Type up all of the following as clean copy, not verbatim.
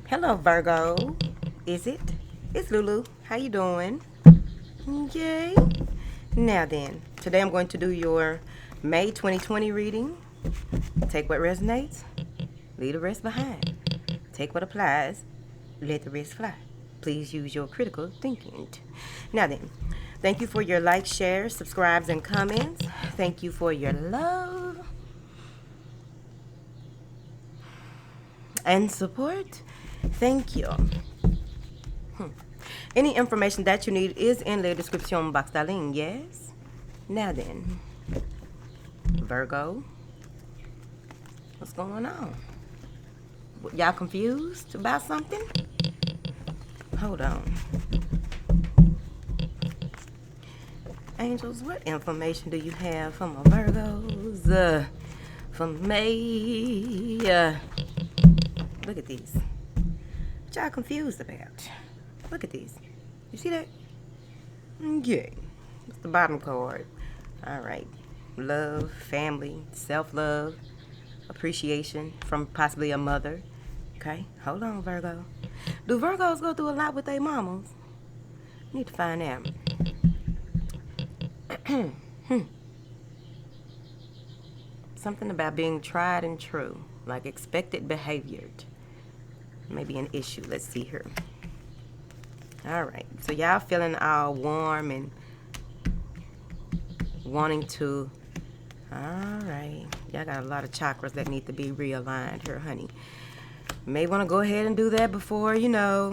Hello, Virgo. Is it? It's Lulu. How you doing? Yay. Now then, today I'm going to do your May 2020 reading. Take what resonates, leave the rest behind. Take what applies, let the rest fly. Please use your critical thinking. Now then, thank you for your likes, shares, subscribes, and comments. Thank you for your love and support. Thank you. Any information that you need is in the description box, darling. Yes? Now then, Virgo, what's going on? Y'all confused about something? Hold on. Angels, what information do you have for my Virgos? For May? Look at these. What y'all confused about? Look at these. You see that? Okay. It's the bottom card. All right. Love, family, self-love, appreciation from possibly a mother. Okay. Hold on, Virgo. Do Virgos go through a lot with their mamas? Need to find out. Something about being tried and true, like expected behavior. Maybe an issue. Let's see here. All right. So y'all feeling all warm and wanting to. All right. Y'all got a lot of chakras that need to be realigned here, honey. May want to go ahead and do that before, why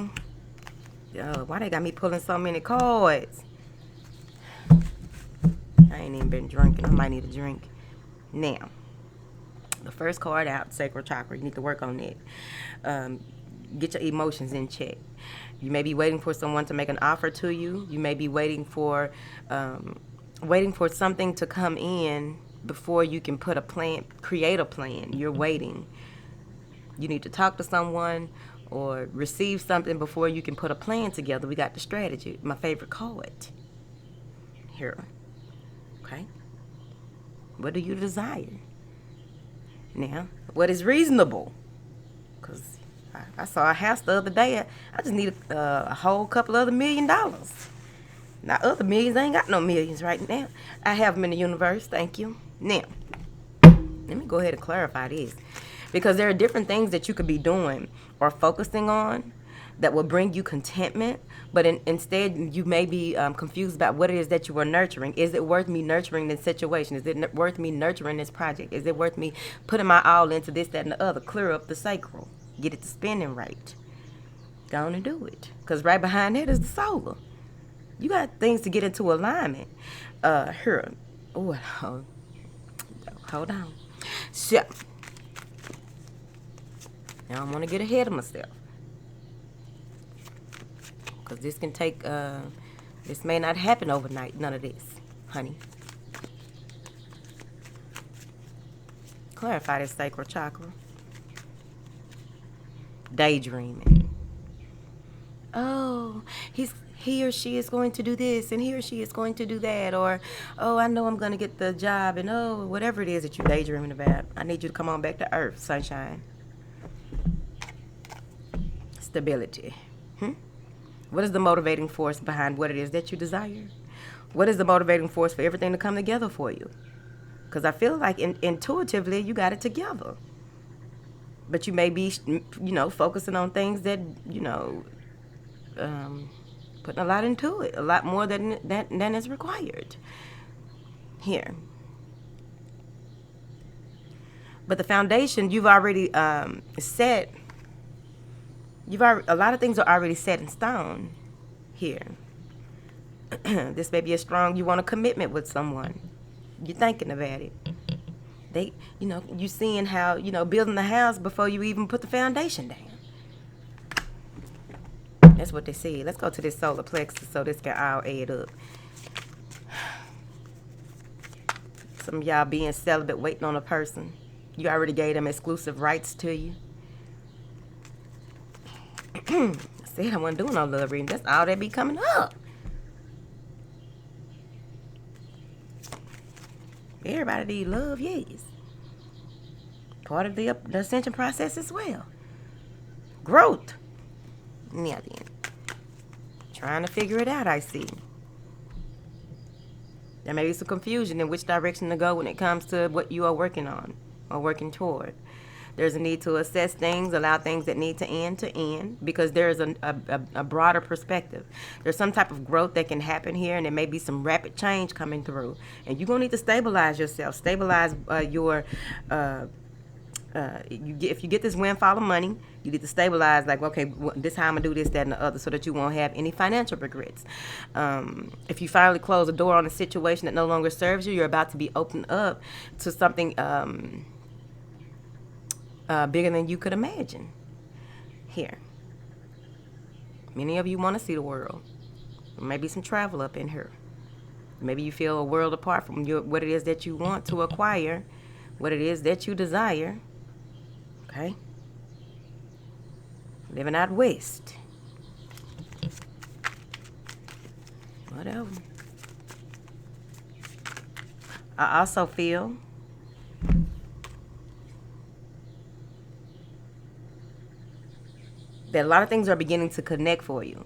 they got me pulling so many cards? I ain't even been drinking. I might need a drink. Now, the first card out, sacral chakra. You need to work on it. Get your emotions in check. You may be waiting for someone to make an offer to you. You may be waiting for something to come in before you can put a plan, create a plan. You're waiting. You need to talk to someone or receive something before you can put a plan together. We got the strategy. My favorite card. Here. Okay? What do you desire? Now, what is reasonable? Because I saw a house the other day. I just need a whole couple other $1 million. Now, other millions, I ain't got no millions right now. I have them in the universe. Thank you. Now, let me go ahead and clarify this. Because there are different things that you could be doing or focusing on that will bring you contentment, but instead you may be confused about what it is that you are nurturing. Is it worth me nurturing this situation? Is it worth me nurturing this project? Is it worth me putting my all into this, that, and the other? Clear up the sacral. Get it to spinning right. Go on and do it. Because right behind that is the solar. You got things to get into alignment. Here. Oh, hold on. So, I don't want to get ahead of myself. Because this can take, this may not happen overnight. None of this, honey. Clarify this sacral chakra. Daydreaming. Oh, he or she is going to do this, and he or she is going to do that, or, oh, I know I'm going to get the job, and oh, whatever it is that you're daydreaming about. I need you to come on back to earth, sunshine. Stability. What is the motivating force behind what it is that you desire? What is the motivating force for everything to come together for you? Because I feel like intuitively you got it together. But you may be, focusing on things that, putting a lot into it, a lot more than is required. Here. But the foundation you've already set. A lot of things are already set in stone here. This may be a strong, you want a commitment with someone. You're thinking about it. You seeing how, building the house before you even put the foundation down. That's what they say. Let's go to this solar plexus so this can all add up. Some of y'all being celibate, waiting on a person. You already gave them exclusive rights to you. I said I wasn't doing no love reading. That's all that be coming up. Everybody need love, yes. Part of the ascension process as well. Growth. Now then, trying to figure it out, I see. There may be some confusion in which direction to go when it comes to what you are working on or working toward. There's a need to assess things, allow things that need to end, because there's a broader perspective. There's some type of growth that can happen here, and there may be some rapid change coming through. And you're going to need to stabilize yourself, stabilize if you get this windfall of money, you need to stabilize, like, okay, this how I'm going to do this, that, and the other, so that you won't have any financial regrets. If you finally close the door on a situation that no longer serves you, you're about to be opened up to something bigger than you could imagine. Here. Many of you want to see the world. Maybe some travel up in here. Maybe you feel a world apart from what it is that you want to acquire, what it is that you desire. Okay? Living out west. Whatever. I also feel that a lot of things are beginning to connect for you.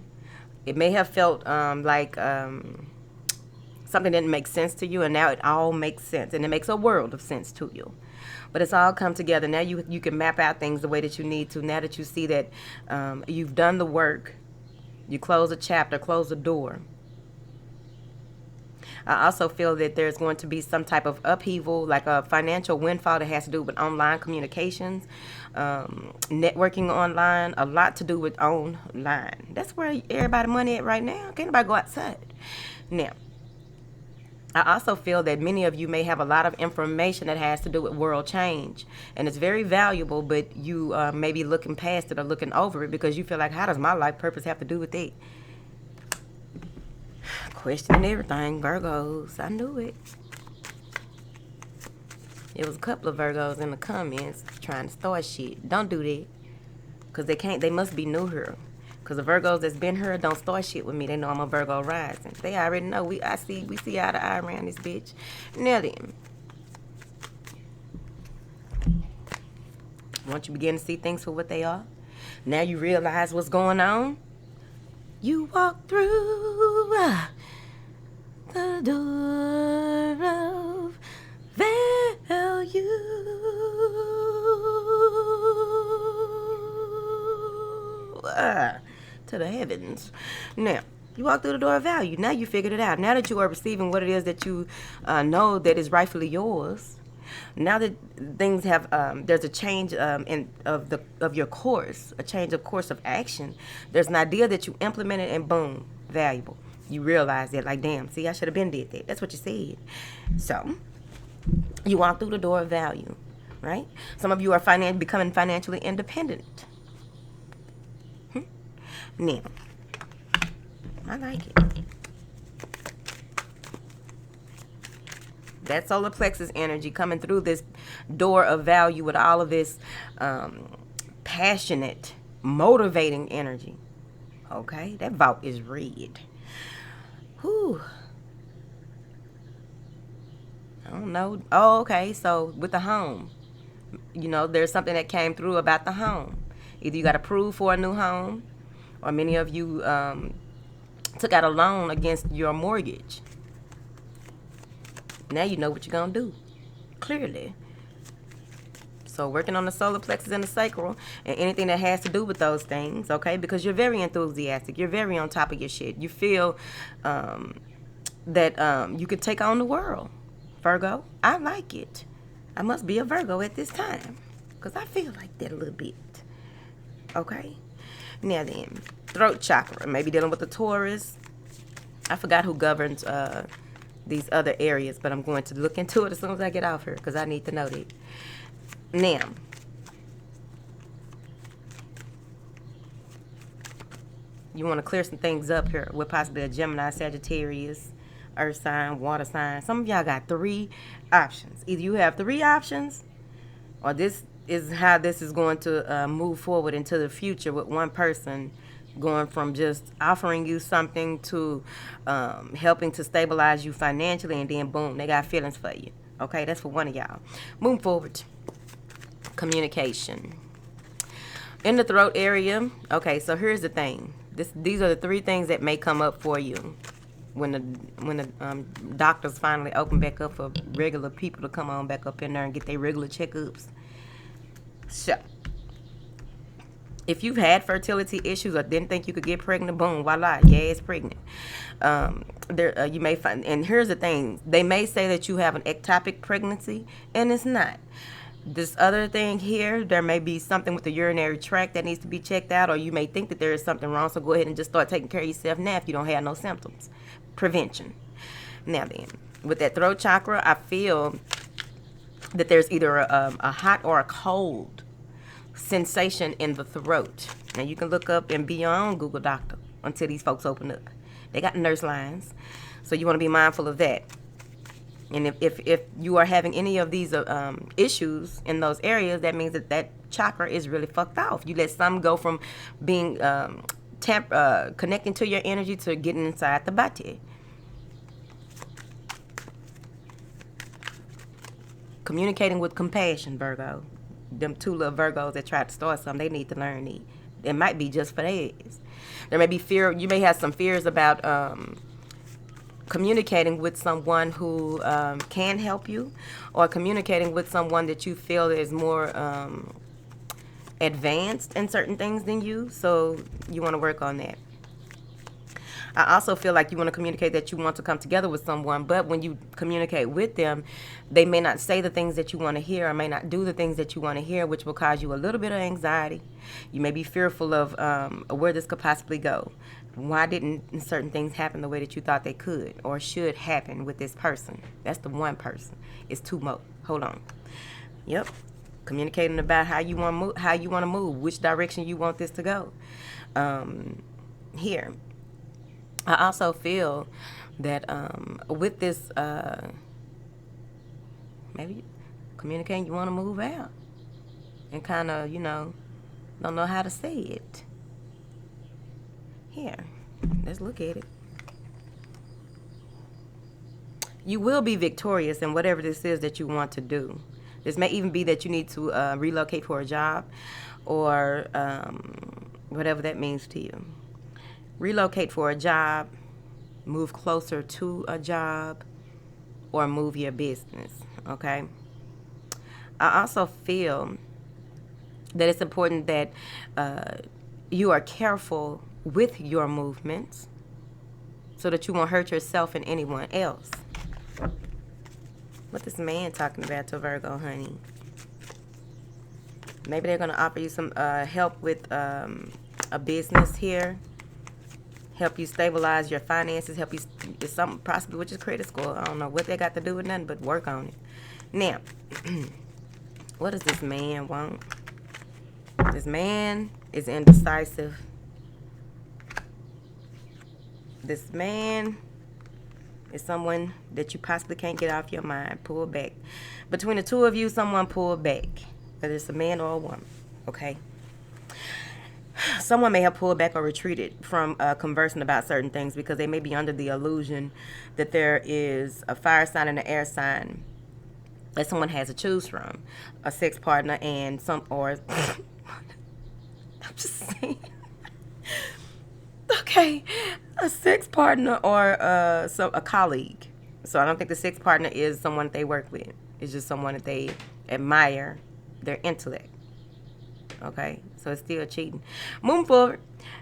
It may have felt like something didn't make sense to you, and now it all makes sense, and it makes a world of sense to you. But it's all come together. Now you can map out things the way that you need to. Now that you see that you've done the work, you close a chapter, close a door. I also feel that there's going to be some type of upheaval, like a financial windfall that has to do with online communications, networking online, a lot to do with online. That's where everybody's money at right now. Can't nobody go outside. Now, I also feel that many of you may have a lot of information that has to do with world change, and it's very valuable, but you may be looking past it or looking over it because you feel like, how does my life purpose have to do with it? Questioning everything, Virgos. I knew it. There was a couple of Virgos in the comments trying to start shit. Don't do that, because they must be new here. Because the Virgos that's been here don't start shit with me. They know I'm a Virgo rising. They already know. We see eye to eye around this bitch. Now then, once you begin to see things for what they are, now you realize what's going on. You walk through the door of value. To the heavens. Now, you walk through the door of value. Now you figured it out. Now that you are receiving what it is that you know that is rightfully yours. Now that things have, there's a change of your course, a change of course of action. There's an idea that you implemented, and boom, valuable. You realize that, like, damn, see, I should have been did that. That's what you said. So, you walk through the door of value, right? Some of you are becoming financially independent. Now, I like it. That solar plexus energy coming through this door of value with all of this passionate, motivating energy. Okay, that vault is red. Whew. I don't know. Oh, okay, so with the home, you know, there's something that came through about the home. Either you got approved for a new home, or many of you took out a loan against your mortgage. Now you know what you're going to do, clearly. So working on the solar plexus and the sacral, and anything that has to do with those things, okay? Because you're very enthusiastic. You're very on top of your shit. You feel that you could take on the world, Virgo. I like it. I must be a Virgo at this time, because I feel like that a little bit, okay? Now then, throat chakra, maybe dealing with the Taurus. I forgot who governs these other areas, but I'm going to look into it as soon as I get off here, because I need to know that. Now, you want to clear some things up here with possibly a Gemini, Sagittarius, Earth sign, water sign. Some of y'all got 3 options. Either you have 3 options, or this is how this is going to move forward into the future, with one person going from just offering you something to helping to stabilize you financially, and then boom, they got feelings for you. Okay, that's for one of y'all. Move forward. Communication. In the throat area, okay, so here's the thing. These are the three things that may come up for you when the doctors finally open back up for regular people to come on back up in there and get their regular checkups. So, if you've had fertility issues or didn't think you could get pregnant, boom, voila, yeah, it's pregnant. You may find, and here's the thing, they may say that you have an ectopic pregnancy, and it's not. This other thing here, there may be something with the urinary tract that needs to be checked out, or you may think that there is something wrong, so go ahead and just start taking care of yourself now if you don't have no symptoms. Prevention. Now then, with that throat chakra, I feel that there's either a hot or a cold sensation in the throat. Now you can look up and be your own Google doctor until these folks open up. They got nurse lines, so you want to be mindful of that. And if you are having any of these issues in those areas, that means that chakra is really fucked off. You let some go from being connecting to your energy to getting inside the body. Communicating with compassion, Virgo. Them two little Virgos that tried to start something, they need to learn it. It might be just for theirs. There may be fear. You may have some fears about communicating with someone who can help you, or communicating with someone that you feel is more advanced in certain things than you. So you want to work on that. I also feel like you want to communicate that you want to come together with someone, but when you communicate with them, they may not say the things that you want to hear, or may not do the things that you want to hear, which will cause you a little bit of anxiety. You may be fearful of where this could possibly go. Why didn't certain things happen the way that you thought they could or should happen with this person? That's the one person. It's two more. Hold on. Yep. Communicating about how you want to move, which direction you want this to go. Here. I also feel that with this, maybe communicating, you want to move out and kind of, don't know how to say it. Here, let's look at it. You will be victorious in whatever this is that you want to do. This may even be that you need to relocate for a job, or whatever that means to you. Relocate for a job, move closer to a job, or move your business, okay? I also feel that it's important that you are careful with your movements so that you won't hurt yourself and anyone else. What this man talking about to Virgo, honey? Maybe they're going to offer you some help with a business here. Help you stabilize your finances, help you something possibly with your credit score. I don't know what they got to do with nothing, but work on it. Now, what does this man want? This man is indecisive. This man is someone that you possibly can't get off your mind. Pull back. Between the two of you, someone pull back. Whether it's a man or a woman, okay? Someone may have pulled back or retreated from conversing about certain things because they may be under the illusion that there is a fire sign and an air sign that someone has to choose from, a sex partner and I'm just saying. Okay, a sex partner or a colleague. So I don't think the sex partner is someone that they work with. It's just someone that they admire their intellect. Okay, so it's still cheating. Moving forward.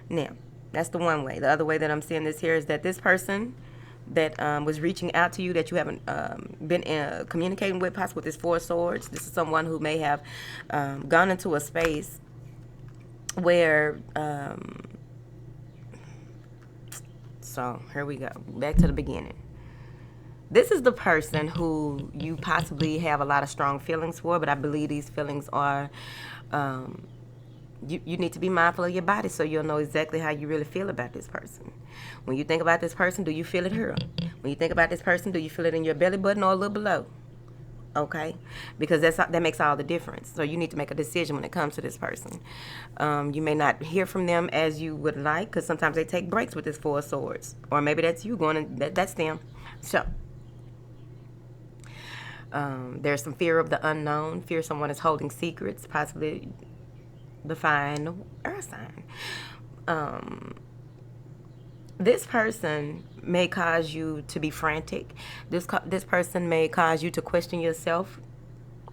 Now, that's the one way. The other way that I'm seeing this here is that this person that was reaching out to you that you haven't been communicating with, possibly with this Four of Swords. This is someone who may have gone into a space where... so, here we go. Back to the beginning. This is the person who you possibly have a lot of strong feelings for, but I believe these feelings are... you need to be mindful of your body so you'll know exactly how you really feel about this person. When you think about this person, do you feel it here? When you think about this person, do you feel it in your belly button or a little below? Okay? Because that makes all the difference. So you need to make a decision when it comes to this person. You may not hear from them as you would like because sometimes they take breaks with this Four of Swords. Or maybe that's you going to, that's them. So... there's some fear of the unknown, fear someone is holding secrets, possibly define the earth sign. This person may cause you to be frantic. This person may cause you to question yourself.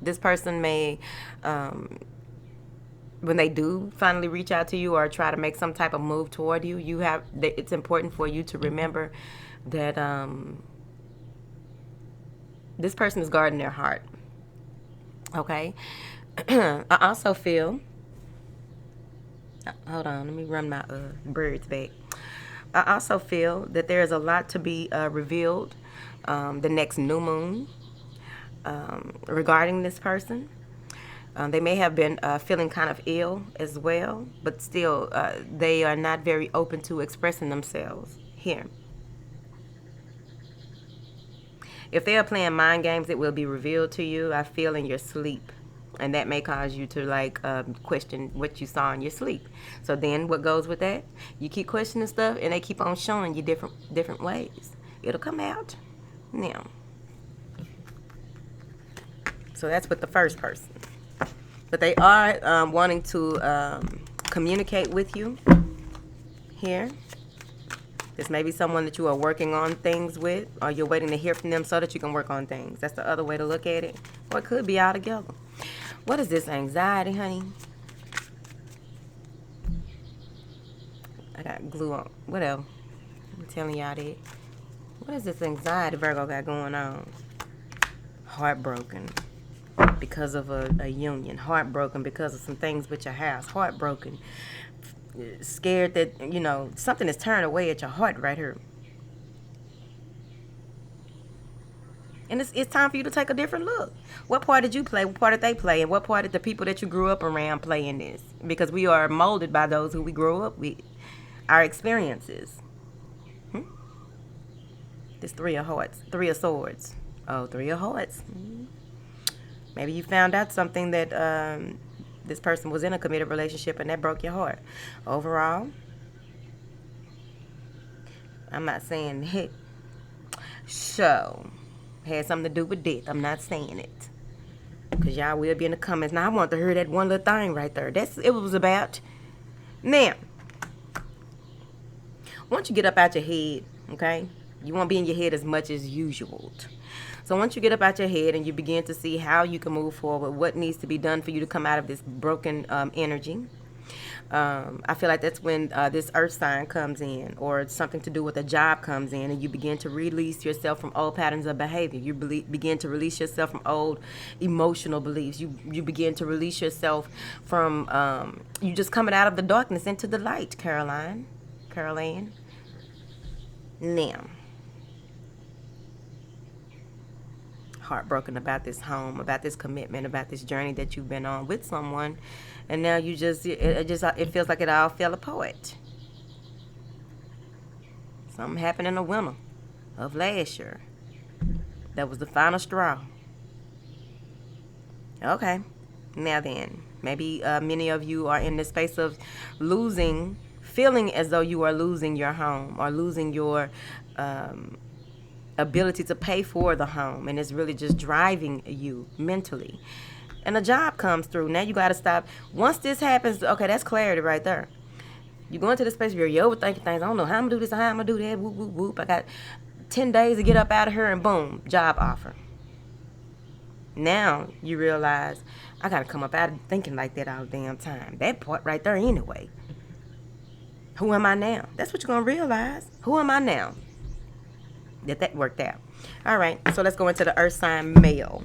This person may, when they do finally reach out to you or try to make some type of move toward you, it's important for you to remember that this person is guarding their heart. Okay? I also feel, hold on, let me run my birds back. I also feel that there is a lot to be revealed the next new moon regarding this person. They may have been feeling kind of ill as well, but still they are not very open to expressing themselves here. If they are playing mind games, it will be revealed to you, I feel, in your sleep. And that may cause you to question what you saw in your sleep. So then what goes with that? You keep questioning stuff and they keep on showing you different ways. It'll come out now. So that's with the first person. But they are wanting to communicate with you here. This may be someone that you are working on things with, or you're waiting to hear from them so that you can work on things. That's the other way to look at it. Or it could be all together. What is this anxiety, honey? I got glue on. What else? I'm telling y'all that. What is this anxiety Virgo got going on? Heartbroken because of a union. Heartbroken because of some things with your house. Heartbroken. Scared that, something is turned away at your heart right here. And it's time for you to take a different look. What part did you play? What part did they play? And what part did the people that you grew up around play in this? Because we are molded by those who we grew up with. Our experiences. This Three of Hearts. Three of Swords. Oh, Three of Hearts. Maybe you found out something that this person was in a committed relationship and that broke your heart. Overall, I'm not saying it. So, had something to do with death. I'm not saying it. Because y'all will be in the comments. Now, I want to hear that one little thing right there. That's it was about. Now, once you get up out your head, okay, you won't be in your head as much as usual. So once you get up out your head and you begin to see how you can move forward, what needs to be done for you to come out of this broken energy, I feel like that's when this earth sign comes in, or something to do with a job comes in, and you begin to release yourself from old patterns of behavior. You begin to release yourself from old emotional beliefs. You begin to release yourself from, you just coming out of the darkness into the light, Caroline. Now, heartbroken about this home, about this commitment, about this journey that you've been on with someone, and now it feels like it all fell apart. Something happened in the winter of last year. That was the final straw. Okay, now then, maybe many of you are in the space of feeling as though you are losing your home or losing your ability to pay for the home, and it's really just driving you mentally. And a job comes through. Now you got to stop. Once this happens, okay, that's clarity right there. You go into the space where you're overthinking things. I don't know how I'm going to do this, how I'm going to do that, whoop, whoop, whoop. I got 10 days to get up out of here, and boom, job offer. Now you realize, I got to come up out of thinking like that all the damn time. That part right there anyway. Who am I now? That's what you're going to realize. Who am I now? That worked out. All right, so let's go into the earth sign male.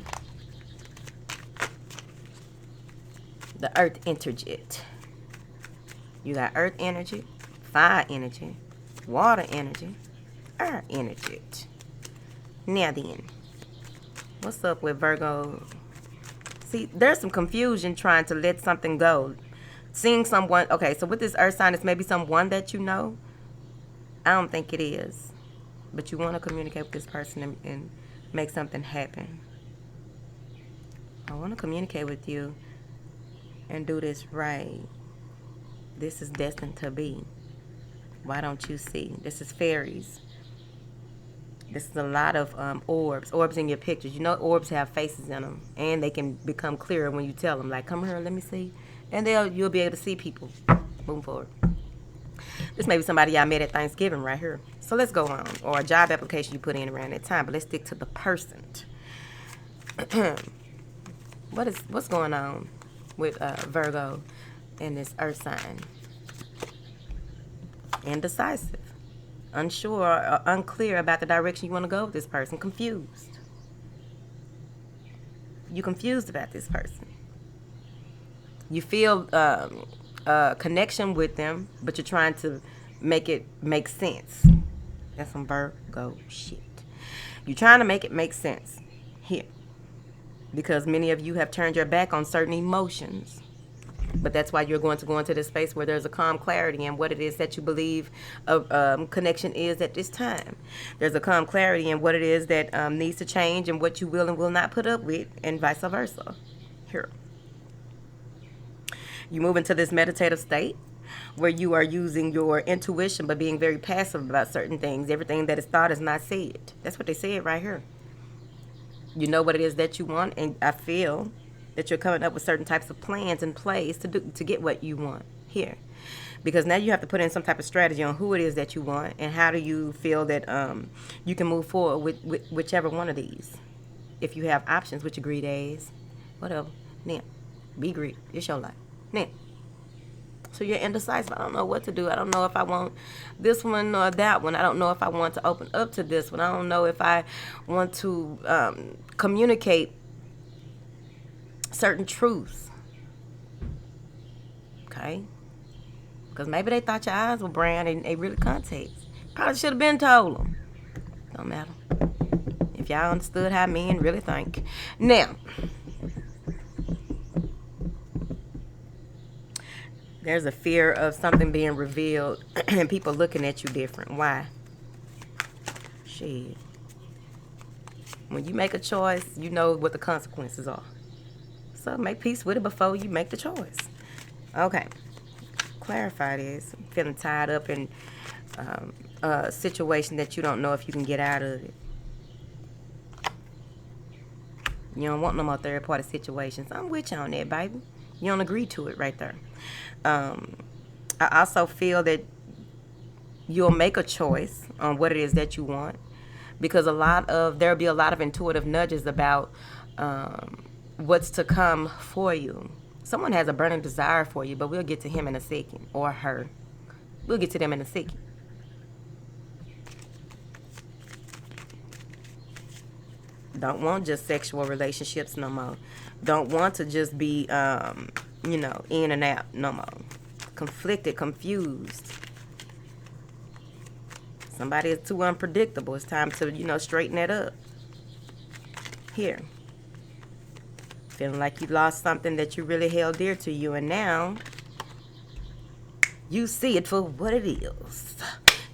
The earth energy. You got earth energy, fire energy, water energy, air energy. Now then, what's up with Virgo? See, there's some confusion trying to let something go. Seeing someone, okay, so with this earth sign, it's maybe someone that you know. I don't think it is. But you want to communicate with this person and make something happen. I want to communicate with you and do this right. This is destined to be. Why don't you see? This is fairies. This is a lot of orbs in your pictures. You know orbs have faces in them, and they can become clearer when you tell them, like, come here, let me see. And you'll be able to see people moving forward. This may be somebody y'all met at Thanksgiving right here. So let's go on. Or a job application you put in around that time. But let's stick to the person. What's going on with Virgo and this earth sign? Indecisive. Unsure or unclear about the direction you want to go with this person. Confused. You're confused about this person. You feel a connection with them, but you're trying to make it make sense. That's some Virgo shit. You're trying to make it make sense here, because many of you have turned your back on certain emotions. But that's why you're going to go into this space where there's a calm clarity in what it is that you believe a connection is at this time. There's a calm clarity in what it is that needs to change and what you will and will not put up with, and vice versa. Here. You move into this meditative state where you are using your intuition but being very passive about certain things. Everything that is thought is not said. That's what they said right here. You know what it is that you want, and I feel that you're coming up with certain types of plans and plays to get what you want here. Because now you have to put in some type of strategy on who it is that you want and how do you feel that you can move forward with whichever one of these. If you have options, which your greed is, whatever. Now, be greedy. It's your life. Now, so you're indecisive. I don't know what to do. I don't know if I want this one or that one. I don't know if I want to open up to this one. I don't know if I want to communicate certain truths. Okay? Because maybe they thought your eyes were brown and they really context. Probably should have been told them. Don't matter. If y'all understood how men really think. Now, there's a fear of something being revealed and people looking at you different. Why? Shit. When you make a choice, you know what the consequences are. So make peace with it before you make the choice. Okay. Clarify this. Feeling tied up in a situation that you don't know if you can get out of it. You don't want no more third party situations. I'm with you on that, baby. You don't agree to it right there. I also feel that you'll make a choice on what it is that you want, because there'll be a lot of intuitive nudges about what's to come for you. Someone has a burning desire for you, but we'll get to him in a second, or her. We'll get to them in a second. Don't want just sexual relationships no more. Don't want to just be, in and out no more. Conflicted, confused. Somebody is too unpredictable. It's time to, straighten that up. Here. Feeling like you lost something that you really held dear to you, and now you see it for what it is.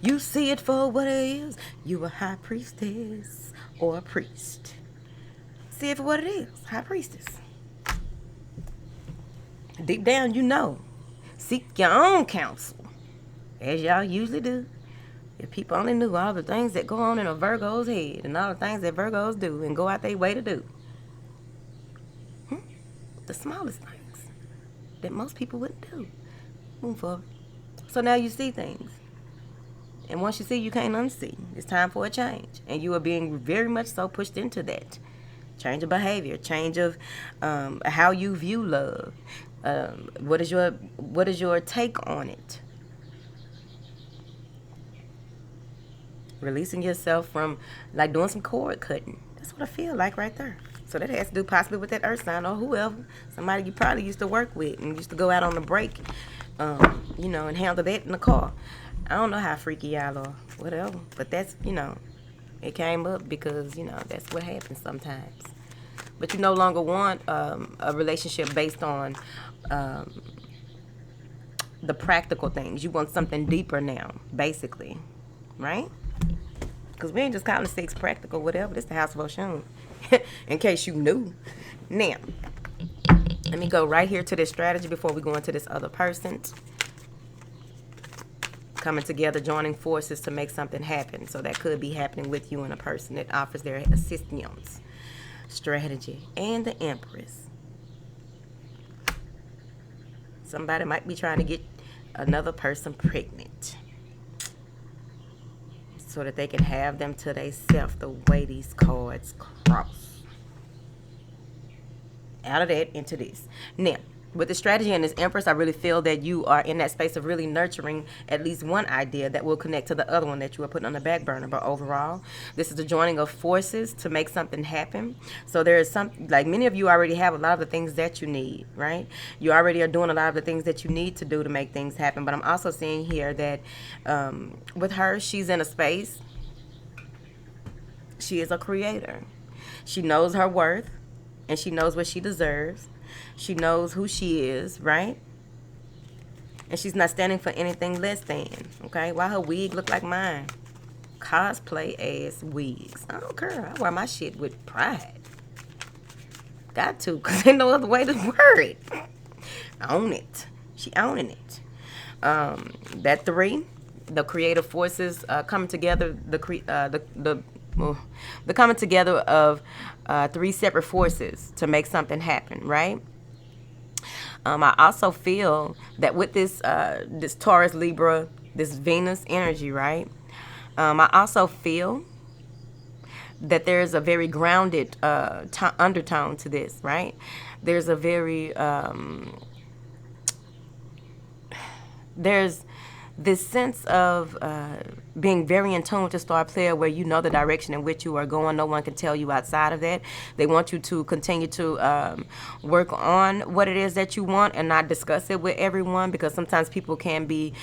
You see it for what it is. You a high priestess or a priest. See it for what it is. High priestess. Deep down, you know. Seek your own counsel, as y'all usually do. If people only knew all the things that go on in a Virgo's head and all the things that Virgos do and go out their way to do. The smallest things that most people wouldn't do. Move forward. So now you see things. And once you see, you can't unsee. It's time for a change. And you are being very much so pushed into that. Change of behavior. Change of how you view love. What is your take on it? Releasing yourself from, like, doing some cord cutting. That's what I feel like right there. So that has to do possibly with that earth sign or whoever. Somebody you probably used to work with and used to go out on the break, and handle that in the car. I don't know how freaky y'all are, whatever. But that's, it came up because, that's what happens sometimes. But you no longer want a relationship based on the practical things. You want something deeper now, basically. Right? Because we ain't just calling 6 practical, whatever. This is the house of Oshun. In case you knew. Now, let me go right here to this strategy before we go into this other person. Coming together, joining forces to make something happen. So that could be happening with you and a person that offers their assistance. Strategy. And the Empress. Somebody might be trying to get another person pregnant so that they can have them to themselves, the way these cards cross. Out of that into this. Now, with the strategy and this Empress, I really feel that you are in that space of really nurturing at least one idea that will connect to the other one that you are putting on the back burner. But overall, this is the joining of forces to make something happen. So there is some, like many of you already have a lot of the things that you need, right? You already are doing a lot of the things that you need to do to make things happen. But I'm also seeing here that with her, she's in a space. She is a creator. She knows her worth and she knows what she deserves. She knows who she is, right? And she's not standing for anything less than, okay? Why her wig look like mine? Cosplay ass wigs. I don't care. I wear my shit with pride. Got to, because there's no other way to wear it. Own it. She owning it. That 3, the creative forces coming together, the coming together of 3 separate forces to make something happen, right? I also feel that with this this Taurus, Libra, this Venus energy, right? I also feel that there's a very grounded undertone to this, right? There's a very there's this sense of being very in tune with the star player, where you know the direction in which you are going. No one can tell you outside of that. They want you to continue to work on what it is that you want and not discuss it with everyone, because sometimes people can be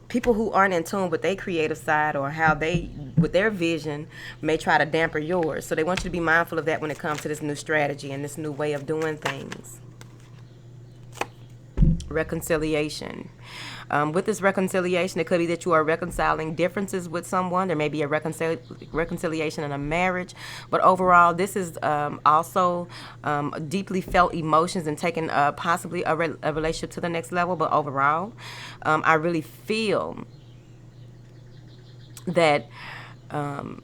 people who aren't in tune with their creative side or how they, with their vision, may try to dampen yours. So they want you to be mindful of that when it comes to this new strategy and this new way of doing things. Reconciliation. With this reconciliation, it could be that you are reconciling differences with someone. There may be a reconciliation in a marriage, but overall, this is also deeply felt emotions and taking possibly a relationship to the next level. But overall, I really feel that now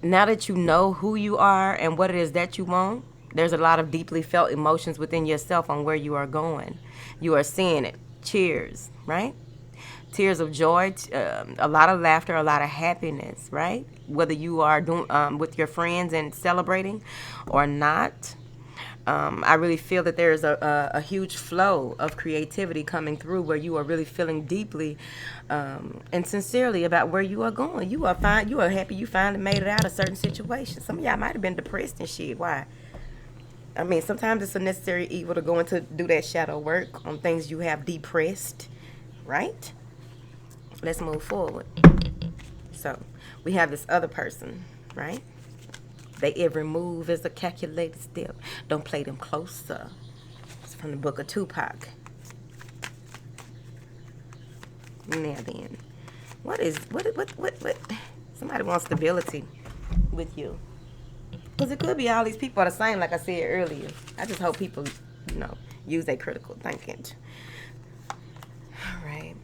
that you know who you are and what it is that you want, there's a lot of deeply felt emotions within yourself on where you are going. You are seeing it. Cheers, right? Tears of joy, a lot of laughter, a lot of happiness, right? Whether you are doing with your friends and celebrating or not, I really feel that there is a huge flow of creativity coming through, where you are really feeling deeply and sincerely about where you are going. You are fine. You are happy you finally made it out of certain situations. Some of y'all might have been depressed and shit. Why? I mean, sometimes it's a necessary evil to go into do that shadow work on things you have depressed, right? Let's move forward. So we have this other person, right? They every move is a calculated step. Don't play them closer. It's from the book of Tupac. Now then, what? Somebody wants stability with you. Because it could be all these people are the same, like I said earlier. I just hope people, use their critical thinking. All right.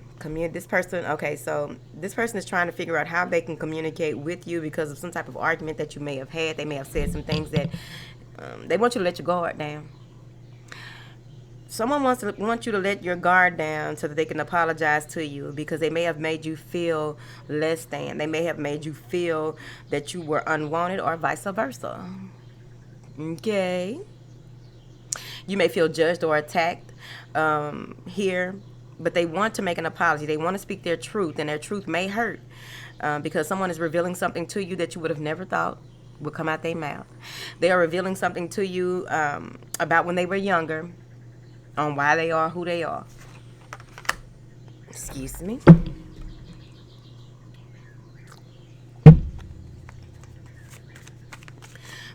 This person, okay, so this person is trying to figure out how they can communicate with you because of some type of argument that you may have had. They may have said some things that they want you to let your guard down. Someone wants you to let your guard down so that they can apologize to you, because they may have made you feel less than. They may have made you feel that you were unwanted, or vice versa. Okay. You may feel judged or attacked here, but they want to make an apology. They want to speak their truth, and their truth may hurt because someone is revealing something to you that you would have never thought would come out their mouth. They are revealing something to you about when they were younger, on why they are who they are. Excuse me.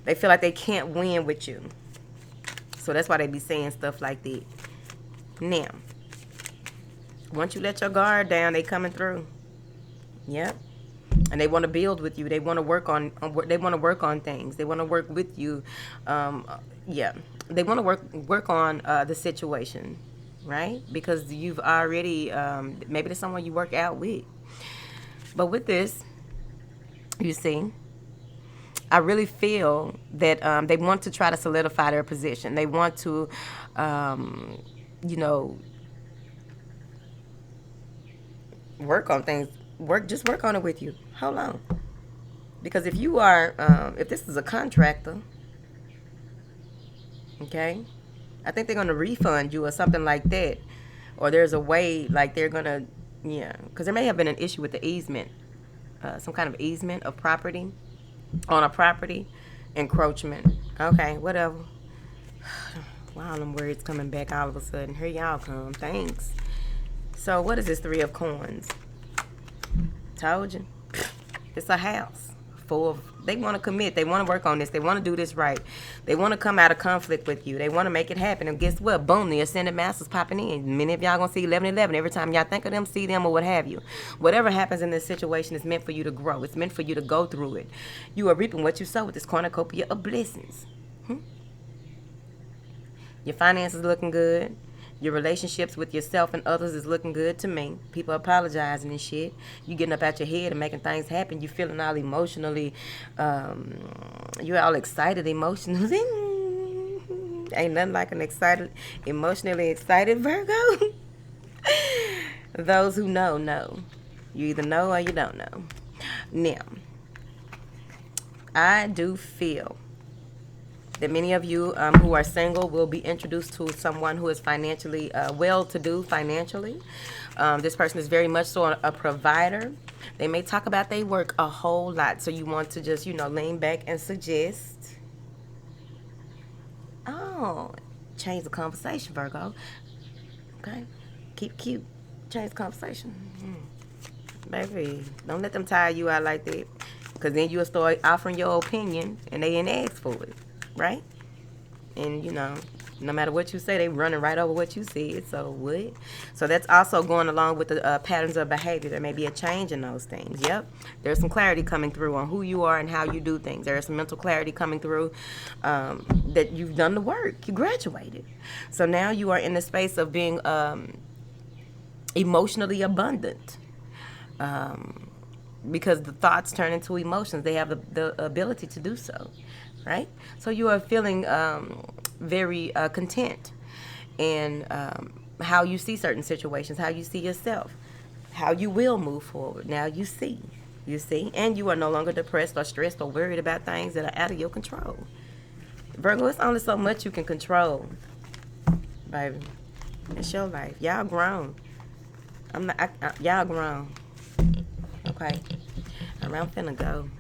They feel like they can't win with you. So that's why they be saying stuff like that. Now, once you let your guard down, they coming through. Yep. And they want to build with you. They want to work on things. They want to work with you. Yeah. They want to work on the situation, right? Because you've already maybe there's someone you work out with. But with this, you see, I really feel that they want to try to solidify their position. They want to you know, work on things. Just work on it with you. Hold on. Because if you are, if this is a contractor, okay, I think they're going to refund you or something like that. Or there's a way, like they're going to, yeah, because there may have been an issue with the easement, some kind of easement of property, on a property, encroachment. Okay, whatever. Wow, them words coming back all of a sudden. Here y'all come. Thanks. So what is this Three of Coins? Told you. It's a house full of, they want to commit. They want to work on this. They want to do this right. They want to come out of conflict with you. They want to make it happen. And guess what? Boom, the Ascended Masters popping in. Many of y'all going to see 1111 every time y'all think of them, see them, or what have you. Whatever happens in this situation is meant for you to grow. It's meant for you to go through it. You are reaping what you sow with this cornucopia of blessings. Your finances looking good. Your relationships with yourself and others is looking good to me. People apologizing and shit. You getting up out your head and making things happen. You feeling all emotionally, you're all excited emotionally. Ain't nothing like an excited, emotionally excited Virgo. Those who know. You either know or you don't know. Now, I do feel that many of you who are single will be introduced to someone who is financially well-to-do financially. This person is very much so a provider. They may talk about their work a whole lot, so you want to just, lean back and suggest. Oh, change the conversation, Virgo. Okay, keep cute. Change the conversation. Baby, don't let them tire you out like that, because then you'll start offering your opinion, and they didn't ask for it. Right? And no matter what you say, they running right over what you said. So what? So that's also going along with the patterns of behavior. There may be a change in those things. Yep. There's some clarity coming through on who you are and how you do things. There's some mental clarity coming through that you've done the work. You graduated. So now you are in the space of being emotionally abundant. Because the thoughts turn into emotions. They have the ability to do so. Right? So you are feeling very content in how you see certain situations, how you see yourself, how you will move forward. Now you see, and you are no longer depressed or stressed or worried about things that are out of your control. Virgo, it's only so much you can control, baby. It's your life. Y'all grown. Y'all grown. Okay. I'm finna go.